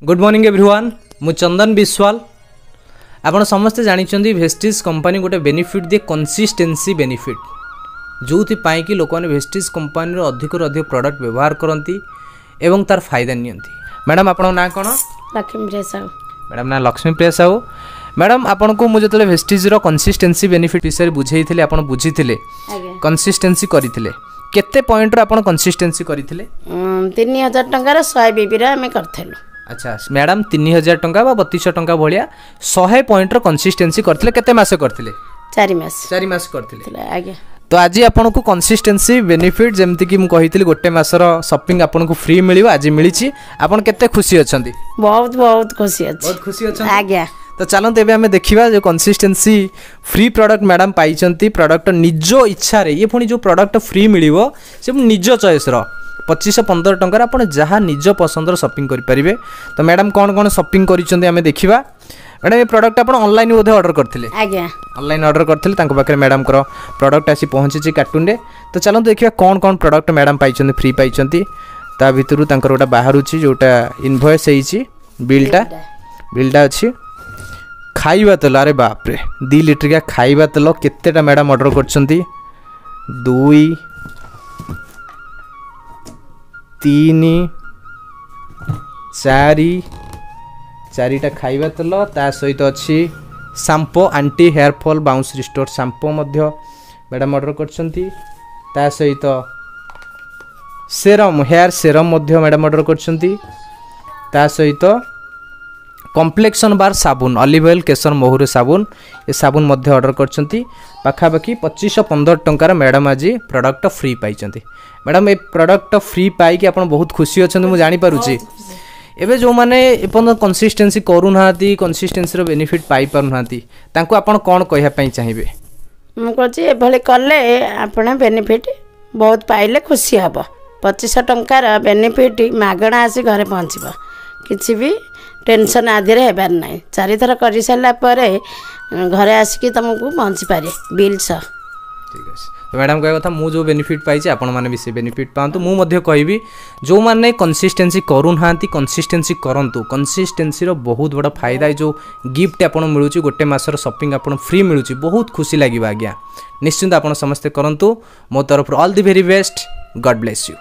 Good morning everyone मु चंदन विश्वाल आपण समस्ते जानते वेस्टिज कंपनी गोटे बेनिफिट दिए कंसिस्टेंसी बेनिफिट जो कि लोक मैंने वेस्टिज कंपनी अधिक प्रोडक्ट व्यवहार करती एवं तार फायदा नियंती। मैडम आपण ना कौन? लक्ष्मीप्रिया साहू। मैडम ना लक्ष्मीप्रिया साहू। मैडम आपन को मुझे जो वेस्टिज कंसिस्टेंसी बेनिफिट विषय बुझे आपण बुझी कंसिस्टेंसी करथिले केते पॉइंट रो आपण कंसिस्टेंसी करथिले? 3000 टंकार 100 बीबी रे हमें करथेलु। अच्छा मैडम 3000 टंका बा 3200 टंका भलिया 100 पॉइंट रो कंसिस्टेंसी करथिले केते मास करथिले? 4 मास। 4 मास करथिले आगे। तो आज आपन को कंसिस्टेंसी बेनिफिट जेमति कि मु कहितली गोटे मासर शॉपिंग आपन को फ्री मिलियो आज मिलिछि आपन केते खुशी अछंती? बहुत बहुत खुशी अछि। बहुत खुशी अछंती आगे। तो चलो तेबे हमें देखिबा जो कंसिस्टेंसी फ्री प्रोडक्ट मैडम पाइचंती प्रोडक्ट निज इच्छा रे ये पुनी जो प्रोडक्ट फ्री मिलिवो से निज चॉइस रो 2515 टंका आप जहाँ निज पसंदर शॉपिंग करें। तो मैडम कौन कौन शॉपिंग करिसेंती हमें देखिबा। मैडम ये प्रोडक्ट आप ऑनलाइन बोधे ऑर्डर करथिले? आज्ञा ऑनलाइन ऑर्डर करथिले तांको पाखरे मैडम को प्रोडक्ट आसी पहुंची कार्टून रे। तो चलो देखिबा कौन कौन प्रोडक्ट मैडम पाइचंती फ्री पाइचंती ता भितरु तांकर गोटा बाहरुची जोटा इनवॉइस हेइची बिलटा अछि। खाइबा तेल अरे बाप रे 2 लीटर का खाइबा तेल केतेटा मैडम ऑर्डर करछंती 2 3 4टा खाइबा तेल ता सहित अच्छी shampoo anti hair fall bounce restore shampoo मध्य मैडम ऑर्डर करछंती ता सहित सेरम हेयर सेरम मध्य मैडम ऑर्डर करछंती ता सहित कॉम्प्लेक्शन बार साबुन ऑलिव ऑयल केसर मोहर साबुन ये साबुन मध्य ऑर्डर करछंती पाखापाखि 2515 टंकार मैडम आज प्रोडक्ट फ्री पाइचंती। मैडम ये प्रोडक्ट फ्री पाई कि आपण बहुत खुशी अछंती मु जानि पारुची। एबे जो माने एपन कंसिस्टेंसी करू नाती कंसिस्टेंसी रो बेनिफिट पाई पारु नाती तांको आपण कोन कहिया पई चाहिबे? मु कहछि ए भले करले आपण बेनिफिट बहुत पाइले खुशी हबो। 2500 टंकार बेनिफिट मागणा आसी घरे पहुंचबो किछि भी टेंशन आदि रे हेबार नै 4 थर करि साला परे घरे आसिकी तुमको पहुंची पारे बिल सह। ठीक है तो मैडम कह कथा मु जो बेनिफिट पाई आपण माने भी से बेनिफिट पांतु मु मध्य कहबी जो माने कंसिस्टेंसी करू नांती कंसिस्टेंसी करंतु कंसिस्टेंसी रो बहुत बड़ा फायदा है जो गिफ्ट आपण मिलुची गोटे मासर शॉपिंग आपण फ्री मिलुची बहुत खुशी लागिबा आज्ञा निश्चिंत आपण समस्त करंतु मो तरफ all the very best God bless you.